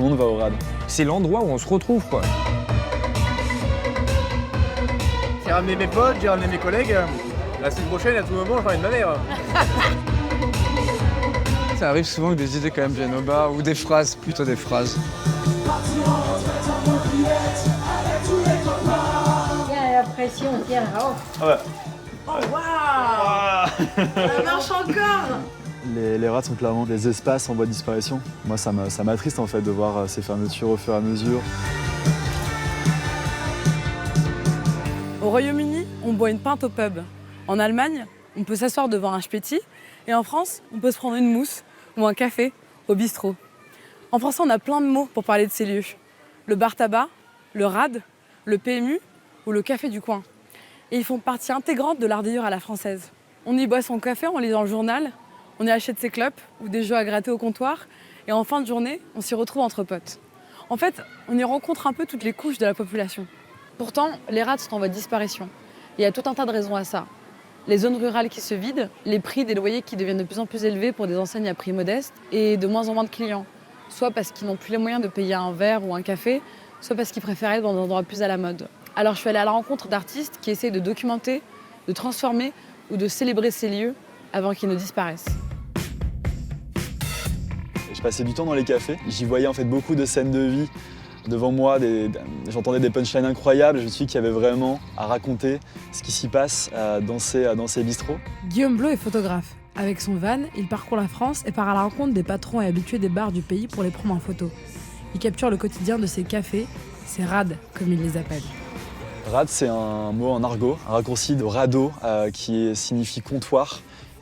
tout le monde va au rad. C'est l'endroit où on se retrouve, quoi. J'ai ramené mes potes, j'ai ramené mes collègues. La semaine prochaine, à tout moment, je ramène ma mère. Ça arrive souvent que des idées quand même viennent au bar, ou des phrases, plutôt des phrases. Tiens, la pression, tiens. Oh. Ah ouais. Oh waouh, ça marche encore. Les rats sont clairement des espaces en voie de disparition. Moi, ça m'attriste en fait de voir ces fermetures au fur et à mesure. Au Royaume-Uni, on boit une pinte au pub. En Allemagne, on peut s'asseoir devant un Späti. Et en France, on peut se prendre une mousse ou un café au bistrot. En français, on a plein de mots pour parler de ces lieux. Le bar tabac, le rad, le PMU ou le café du coin. Et ils font partie intégrante de l'art d'ailleurs à la française. On y boit son café en lisant le journal, on y achète ses clopes ou des jeux à gratter au comptoir. Et en fin de journée, on s'y retrouve entre potes. En fait, on y rencontre un peu toutes les couches de la population. Pourtant, les rats sont en voie de disparition. Il y a tout un tas de raisons à ça. Les zones rurales qui se vident, les prix des loyers qui deviennent de plus en plus élevés pour des enseignes à prix modeste et de moins en moins de clients. Soit parce qu'ils n'ont plus les moyens de payer un verre ou un café, soit parce qu'ils préfèrent être dans des endroits plus à la mode. Alors je suis allée à la rencontre d'artistes qui essayent de documenter, de transformer ou de célébrer ces lieux avant qu'ils ne disparaissent. Je passais du temps dans les cafés. J'y voyais en fait beaucoup de scènes de vie devant moi. J'entendais des punchlines incroyables. Je me suis dit qu'il y avait vraiment à raconter ce qui s'y passe dans ces bistrots. Guillaume Blot est photographe. Avec son van, il parcourt la France et part à la rencontre des patrons et habitués des bars du pays pour les prendre en photo. Il capture le quotidien de ces cafés, ces rads comme il les appelle. Rad, c'est un mot en argot, un raccourci de radeau qui signifie comptoir.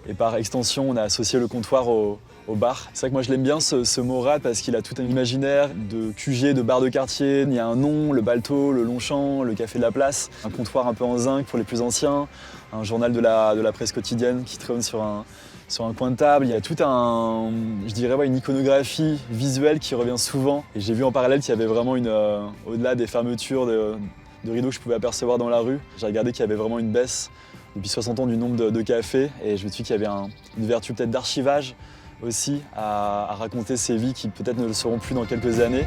Et par extension, on a associé le comptoir au bar. C'est vrai que moi je l'aime bien ce mot rad parce qu'il a tout un imaginaire de QG, de bar de quartier. Il y a un nom, le Balto, le Longchamp, le Café de la Place, un comptoir un peu en zinc pour les plus anciens, un journal de la presse quotidienne qui trône sur un coin de table. Il y a tout une iconographie visuelle qui revient souvent. Et j'ai vu en parallèle qu'il y avait vraiment au-delà des fermetures de rideaux que je pouvais apercevoir dans la rue, j'ai regardé qu'il y avait vraiment une baisse depuis 60 ans du nombre de cafés et je me suis dit qu'il y avait une vertu peut-être d'archivage aussi à raconter ces vies qui peut-être ne le seront plus dans quelques années.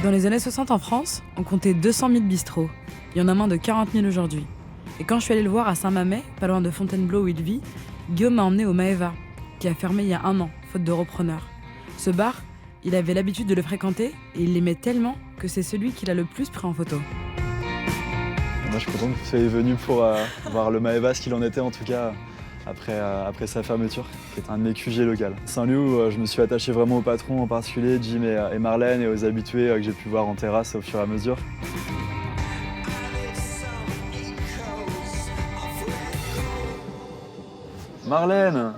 Dans les années 60 en France, on comptait 200 000 bistrots. Il y en a moins de 40 000 aujourd'hui. Et quand je suis allée le voir à Saint-Mamet, pas loin de Fontainebleau où il vit, Guillaume m'a emmenée au Maeva, qui a fermé il y a 1 an, faute de repreneur. Ce bar, il avait l'habitude de le fréquenter et il l'aimait tellement que c'est celui qu'il a le plus pris en photo. Moi, je suis content que vous soyez venu pour voir le Maeva, ce qu'il en était en tout cas après sa fermeture, qui est un de mes QG locales. C'est un lieu où je me suis attaché vraiment aux patrons, en particulier Jim et Marlène, et aux habitués que j'ai pu voir en terrasse au fur et à mesure. Marlène.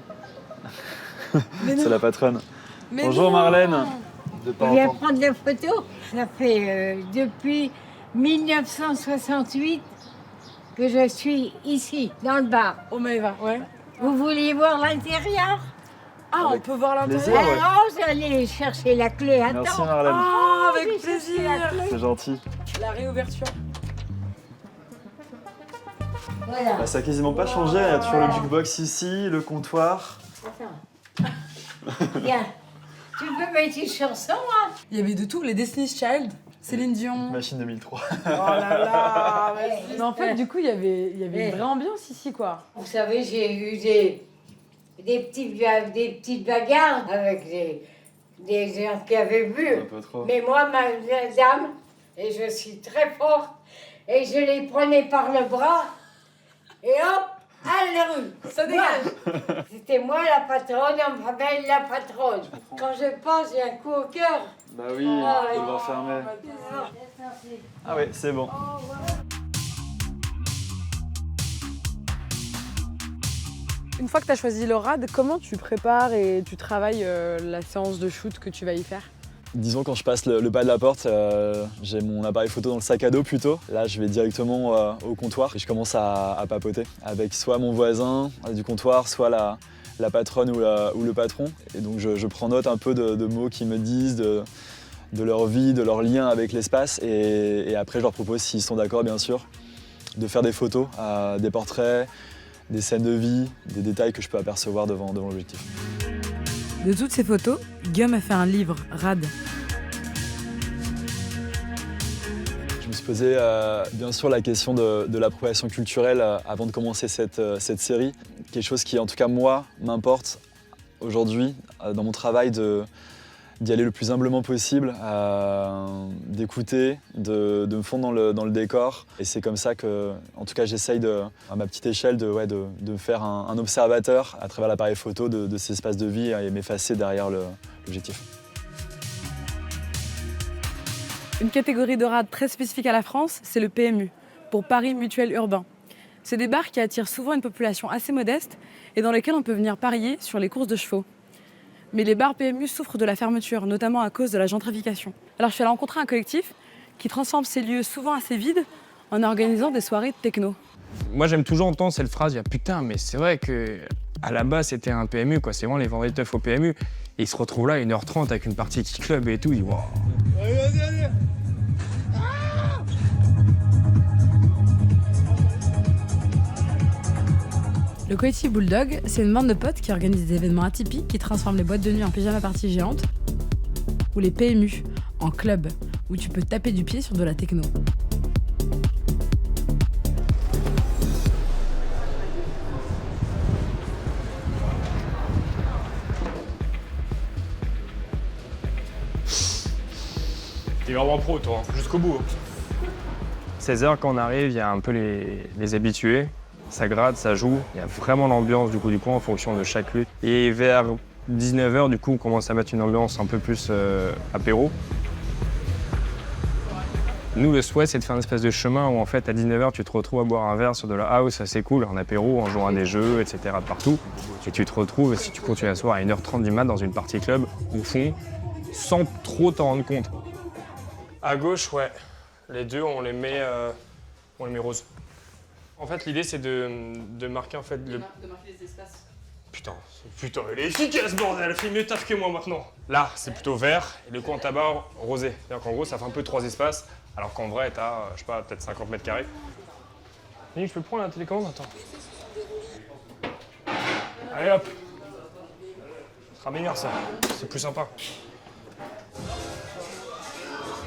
C'est la patronne. Mais bonjour non. Marlène. Il vient prendre des photos. Ça fait depuis 1968 que je suis ici, dans le bar. Au Maeva, ouais. Vous vouliez voir l'intérieur? Ah, on peut voir plaisir. l'intérieur. Ouais. Alors, j'allais chercher la clé. Attends. Merci Marlène. Ah, j'ai avec cherché plaisir. la clé. C'est gentil. La réouverture. Voilà. Ça n'a quasiment pas changé, il y a toujours le jukebox ici, le comptoir. Attends. Viens. Tu peux mettre une chanson, hein? Il y avait de tout, les Destiny's Child, Céline Dion. Machine 2003. Oh là là. Mais en fait, Ouais. du coup, il y avait une vraie ambiance ici, quoi. Vous savez, j'ai eu des petites bagarres avec des gens qui avaient bu. Un peu trop. Mais moi, ma dame, et je suis très forte, et je les prenais par le bras, et hop, à la rue. Ça dégage. C'était moi la patronne, on m'appelle la patronne. Quand je passe, j'ai un coup au cœur. Bah oui, Ah, on ouais. va fermer. Ah oui, c'est bon. Une fois que tu as choisi le rad, comment tu prépares et tu travailles la séance de shoot que tu vas y faire? Disons quand je passe le pas de la porte, j'ai mon appareil photo dans le sac à dos plutôt. Là je vais directement au comptoir et je commence à papoter avec soit mon voisin du comptoir, soit la patronne ou le patron. Et donc je prends note un peu de mots qu'ils me disent, de leur vie, de leur lien avec l'espace. Et après je leur propose, s'ils sont d'accord bien sûr, de faire des photos, des portraits, des scènes de vie, des détails que je peux apercevoir devant l'objectif. De toutes ces photos, Guillaume a fait un livre, Rad. posais bien sûr la question de l'appropriation culturelle avant de commencer cette série. Quelque chose qui, en tout cas moi, m'importe aujourd'hui dans mon travail d'y aller le plus humblement possible, d'écouter, de me fondre dans le décor. Et c'est comme ça que, en tout cas, j'essaye à ma petite échelle de me faire un observateur à travers l'appareil photo de ces espaces de vie et m'effacer derrière l'objectif. Une catégorie de rades très spécifique à la France, c'est le PMU, pour Paris Mutuel Urbain. C'est des bars qui attirent souvent une population assez modeste et dans lesquels on peut venir parier sur les courses de chevaux. Mais les bars PMU souffrent de la fermeture, notamment à cause de la gentrification. Alors je suis allée rencontrer un collectif qui transforme ces lieux souvent assez vides en organisant des soirées de techno. Moi, j'aime toujours entendre cette phrase, il y a putain, mais c'est vrai que à la base, c'était un PMU, quoi. C'est vraiment les vendeurs de teuf au PMU. Et ils se retrouvent là à 1h30 avec une partie kick club et tout. Ils disent, wow. Allez. Le collectif Bulldog, c'est une bande de potes qui organise des événements atypiques qui transforment les boîtes de nuit en pyjama party géantes ou les PMU en club où tu peux taper du pied sur de la techno. T'es vraiment pro, toi, jusqu'au bout. 16h, quand on arrive, il y a un peu les habitués. Ça gratte, ça joue. Il y a vraiment l'ambiance du coin en fonction de chaque lutte. Et vers 19h, du coup, on commence à mettre une ambiance un peu plus apéro. Nous, le souhait, c'est de faire une espèce de chemin où, en fait, à 19h, tu te retrouves à boire un verre sur de la house assez cool, en apéro, en jouant à des jeux, etc. de partout. Et tu te retrouves, si tu continues à soir à 1h30 du mat dans une partie club, au fond, sans trop t'en rendre compte. À gauche, ouais. Les deux, on les met roses. En fait, l'idée, c'est de marquer en fait le... De marquer les espaces. Putain, elle est efficace, bordel. Elle fait mieux taf que moi maintenant. Là, c'est plutôt vert et le coin tabac rosé. C'est-à-dire qu'en gros, ça fait un peu 3 espaces, alors qu'en vrai, t'as, je sais pas, peut-être 50 mètres carrés. Nick, je peux prendre la télécommande? Attends. Allez hop. Ce sera meilleur ça. C'est plus sympa.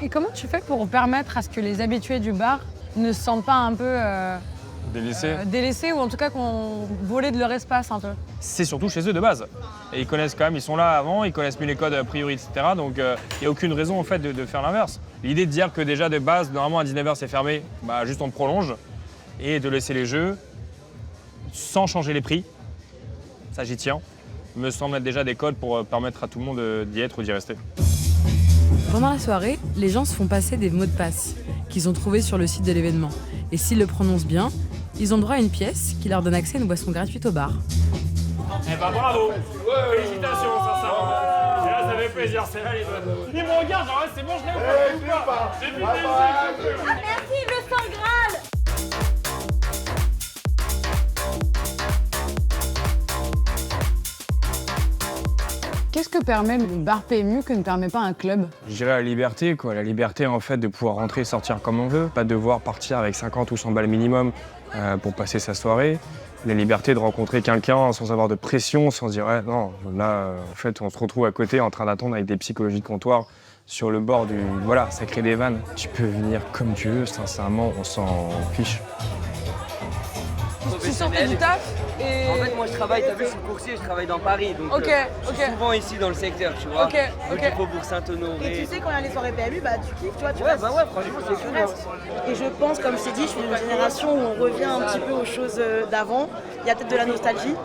Et comment tu fais pour permettre à ce que les habitués du bar ne se sentent pas un peu délaissés ou en tout cas qu'on volait de leur espace un peu? C'est surtout chez eux de base. Et ils connaissent quand même, ils sont là avant, ils connaissent mieux les codes a priori, etc. Donc il n'y a aucune raison en fait de faire l'inverse. L'idée de dire que déjà de base, normalement à 19h c'est fermé, bah juste on te prolonge et de laisser les jeux sans changer les prix, ça j'y tiens, me semble être déjà des codes pour permettre à tout le monde d'y être ou d'y rester. Pendant la soirée, les gens se font passer des mots de passe qu'ils ont trouvés sur le site de l'événement. Et s'ils le prononcent bien, ils ont droit à une pièce qui leur donne accès à une boisson gratuite au bar. Eh ben bravo! Félicitations, sincèrement! Et là, ça fait plaisir, c'est là les doigts. Ils me regardent, genre, c'est bon, je l'ai ou pas? J'ai plus Merci le Saint Graal. Qu'est-ce que permet le bar PMU que ne permet pas un club? Je dirais la liberté, quoi. La liberté, en fait, de pouvoir rentrer et sortir comme on veut. Pas devoir partir avec 50 ou 100 balles minimum pour passer sa soirée. La liberté de rencontrer quelqu'un sans avoir de pression, sans se dire ouais, non, là, en fait, on se retrouve à côté en train d'attendre avec des psychologies de comptoir sur le bord du... Voilà, ça crée des vannes. Tu peux venir comme tu veux, sincèrement, on s'en fiche. Tu sortais du taf et... En fait, moi je travaille, t'as vu, je suis coursier, je travaille dans Paris, donc Ok, je suis souvent ici dans le secteur, tu vois. Ok. Du Faubourg Saint-Honoré. Et tu sais, quand il y a les soirées PMU, bah tu kiffes, tu vois, tu Ouais, restes. bah ouais, franchement, c'est cool. Et je pense, comme je t'ai dit, je suis d'une génération où on revient un petit peu aux choses d'avant. Il y a peut-être de la nostalgie.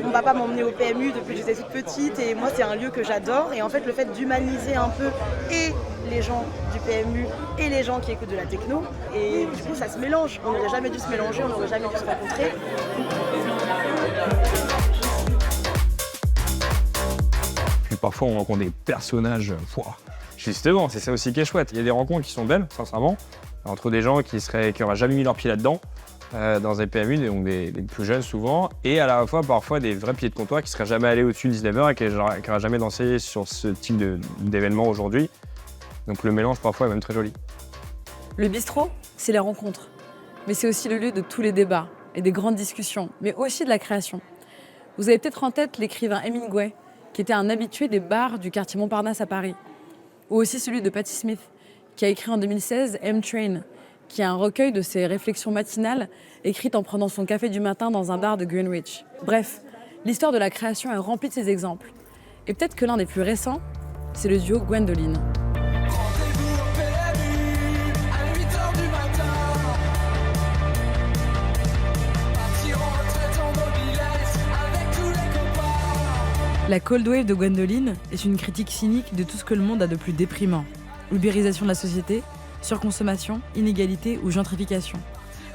Mon papa m'a emmenée au PMU depuis que j'étais toute petite et moi c'est un lieu que j'adore. Et en fait, le fait d'humaniser un peu et les gens du PMU et les gens qui écoutent de la techno, et du coup ça se mélange. On n'aurait jamais dû se mélanger, on n'aurait jamais dû se rencontrer. Puis parfois, on rencontre des personnages... Justement, c'est ça aussi qui est chouette. Il y a des rencontres qui sont belles, sincèrement, entre des gens qui n'auraient jamais mis leur pied là-dedans, dans des PMU, donc des plus jeunes souvent, et à la fois parfois des vrais pieds de comptoir qui ne seraient jamais allés au-dessus de 19h et qui n'auraient jamais dansé sur ce type d'événement aujourd'hui. Donc le mélange parfois est même très joli. Le bistrot, c'est les rencontres. Mais c'est aussi le lieu de tous les débats et des grandes discussions, mais aussi de la création. Vous avez peut-être en tête l'écrivain Hemingway, qui était un habitué des bars du quartier Montparnasse à Paris. Ou aussi celui de Patti Smith, qui a écrit en 2016 M-Train, qui est un recueil de ses réflexions matinales écrites en prenant son café du matin dans un bar de Greenwich. Bref, l'histoire de la création est remplie de ces exemples. Et peut-être que l'un des plus récents, c'est le duo Gwendoline. La Cold Wave de Gwendoline est une critique cynique de tout ce que le monde a de plus déprimant. Ubérisation de la société, surconsommation, inégalité ou gentrification.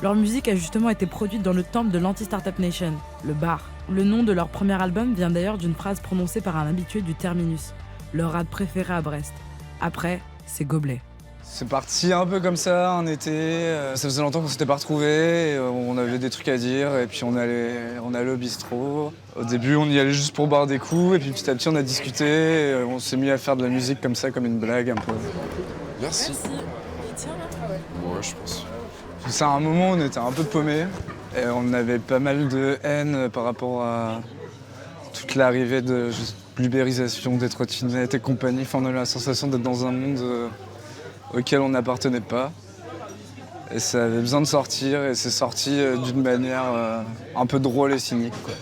Leur musique a justement été produite dans le temple de l'anti-Startup Nation, le bar. Le nom de leur premier album vient d'ailleurs d'une phrase prononcée par un habitué du terminus, leur rad préféré à Brest. Après, c'est Gobelet. C'est parti un peu comme ça, un été. Ça faisait longtemps qu'on s'était pas retrouvés. On avait des trucs à dire et puis on allait au bistrot. Au début, on y allait juste pour boire des coups et puis petit à petit, on a discuté. On s'est mis à faire de la musique comme ça, comme une blague un peu. Merci. Ouais, je pense. C'est un moment où on était un peu paumés. Et on avait pas mal de haine par rapport à toute l'arrivée de l'ubérisation des trottinettes et compagnie. Enfin, on a eu la sensation d'être dans un monde auquel on n'appartenait pas. Et ça avait besoin de sortir, et c'est sorti d'une manière un peu drôle et cynique, quoi.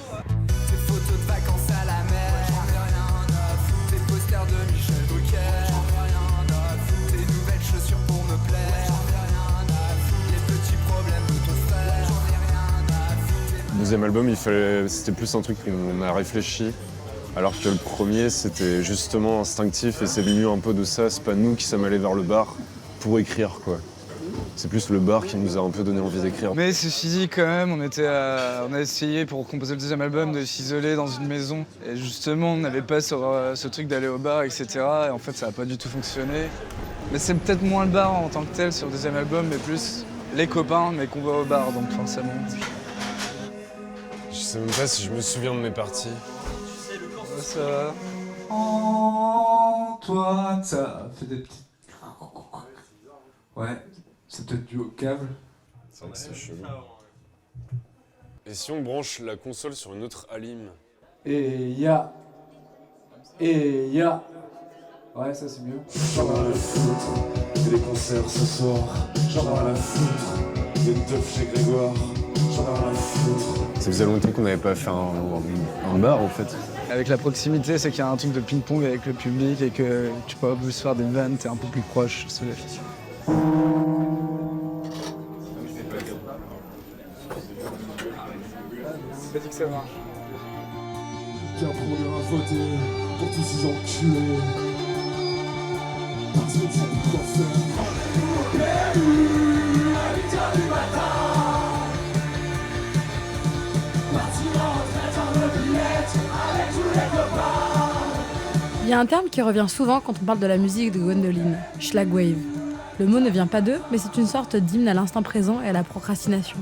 Des photos de vacances à la mer, j'en ai rien à foutre. Des posters de Michel Drucker, j'en ai rien à foutre. Des nouvelles chaussures pour me plaire, j'en ai rien à foutre. Les petits problèmes de ton frère, j'en ai rien à foutre. Le deuxième album, c'était plus un truc qu'on a réfléchi. Alors que le premier, c'était justement instinctif et c'est venu un peu de ça. C'est pas nous qui sommes allés vers le bar pour écrire, quoi. C'est plus le bar qui nous a un peu donné envie d'écrire. Mais ceci dit, quand même, on a essayé pour composer le deuxième album de s'isoler dans une maison. Et justement, on n'avait pas ce truc d'aller au bar, etc. Et en fait, ça n'a pas du tout fonctionné. Mais c'est peut-être moins le bar en tant que tel sur le deuxième album, mais plus les copains, mais qu'on va au bar, donc forcément. Je sais même pas si je me souviens de mes parties. Ça va. Toi, t'as fait des petits... Ouais, c'est peut-être dû au câble. C'est vrai que c'est chelou. Et si on branche la console sur une autre alim? Et ya. Ouais, ça c'est mieux. J'en ai rien à foutre, et les concerts ce soir. J'en ai rien à foutre, des teufs chez Grégoire. J'en ai rien à foutre. Ça faisait longtemps qu'on n'avait pas fait un bar, en fait. Avec la proximité, c'est qu'il y a un truc de ping-pong avec le public et que tu peux plus faire des vannes, t'es un peu plus proche. C'est pas dit que ça marche. Qui apprendra à voter pour tous ces enculés. Parce que tu sais quoi faire. À 8h du matin. Partir en retraite en mobilette avec tous les copains. Il y a un terme qui revient souvent quand on parle de la musique de Gwendoline, Schlagwave. Le mot ne vient pas d'eux, mais c'est une sorte d'hymne à l'instant présent et à la procrastination.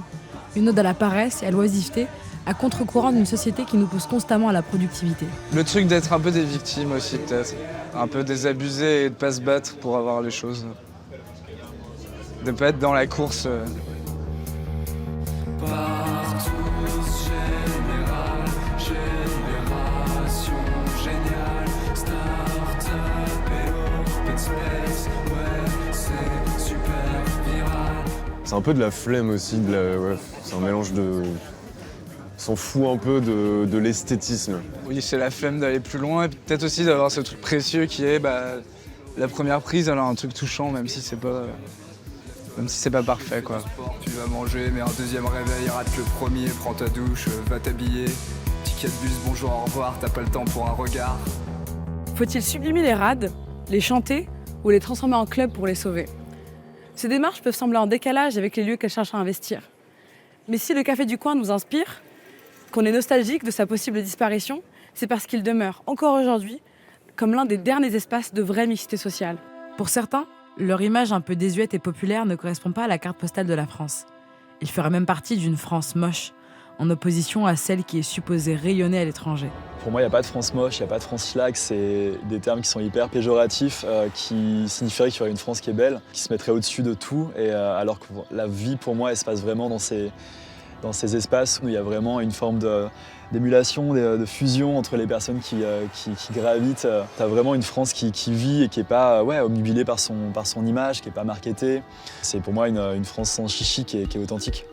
Une ode à la paresse et à l'oisiveté, à contre-courant d'une société qui nous pousse constamment à la productivité. Le truc d'être un peu des victimes aussi, peut-être. Un peu désabusé et de pas se battre pour avoir les choses. De pas être dans la course. Partout, général, génération géniale, start-up et open space, ouais, c'est super viral. C'est un peu de la flemme aussi, ouais, c'est un mélange de... On s'en fout un peu de l'esthétisme. Oui, c'est la flemme d'aller plus loin et peut-être aussi d'avoir ce truc précieux qui est la première prise, alors un truc touchant, même si c'est pas parfait, quoi. Tu vas manger, mais un deuxième réveil, rate le premier, prends ta douche, va t'habiller. Ticket de bus, bonjour, au revoir, t'as pas le temps pour un regard. Faut-il sublimer les rades, les chanter ou les transformer en club pour les sauver? Ces démarches peuvent sembler en décalage avec les lieux qu'elles cherchent à investir. Mais si le café du coin nous inspire, qu'on est nostalgique de sa possible disparition, c'est parce qu'il demeure, encore aujourd'hui, comme l'un des derniers espaces de vraie mixité sociale. Pour certains, leur image un peu désuète et populaire ne correspond pas à la carte postale de la France. Ils feraient même partie d'une France moche, en opposition à celle qui est supposée rayonner à l'étranger. Pour moi, il n'y a pas de France moche, il n'y a pas de France schlag, c'est des termes qui sont hyper péjoratifs, qui signifieraient qu'il y aurait une France qui est belle, qui se mettrait au-dessus de tout, et alors que la vie, pour moi, elle se passe vraiment dans ces dans ces espaces où il y a vraiment une forme d'émulation, de fusion entre les personnes qui gravitent. Tu as vraiment une France qui vit et qui n'est pas obnubilée par son image, qui n'est pas marketée. C'est pour moi une France sans chichi qui est authentique.